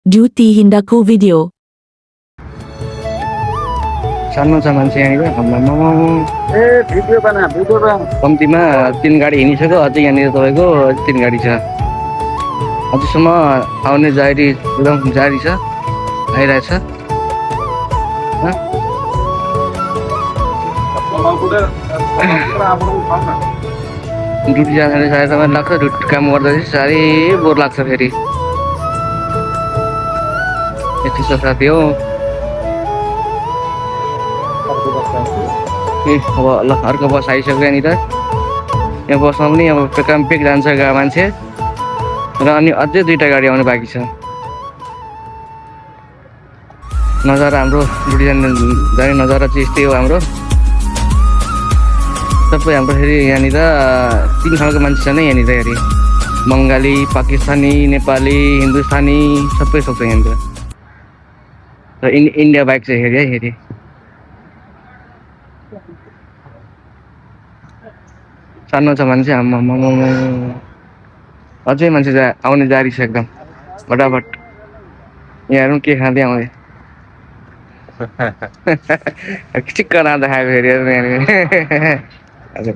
Duty Hindaku video. सानो छ मान्छे यहाँनिर ए भिडियो बना कम्तीमा 3 गाडी हिँडिसक्यो अझै यहाँनिर तपाईँको 3 गाडी छ अझैसम्म आउने जारी एकदम जारी छ आइरहेछ ड्युटी जाँदाखेरि साह्रै समय लाग्छ ड्युटी काम गर्दा चाहिँ साह्रै बोर लाग्छ फेरि यति छ साथी हो अब ल अर्को बस आइसक्यो यहाँनिर यहाँ बसमा पनि अब पेक जान्छ मान्छे र अनि अझै 2टा गाडी आउनु बाँकी छ नजारा हाम्रो ड्युटी जाने नजारा चाहिँ यस्तै हो हाम्रो सबै हाम्रो फेरि यहाँनिर 3 खालको मान्छे छ नि यहाँनिर हेरि बङ्गाली पाकिस्तानी नेपाली हिन्दुस्तानी सबै सक्छ यहाँनिर र इन्डिया बाइक चाहिँ हेरि सानो छ मान्छे अझै मान्छे आउने जारी छ एकदम फटाफट यहाँ हेरौँ के खाँदै आउँदै चिक्क नाच्दा खाएको फेरि हजुर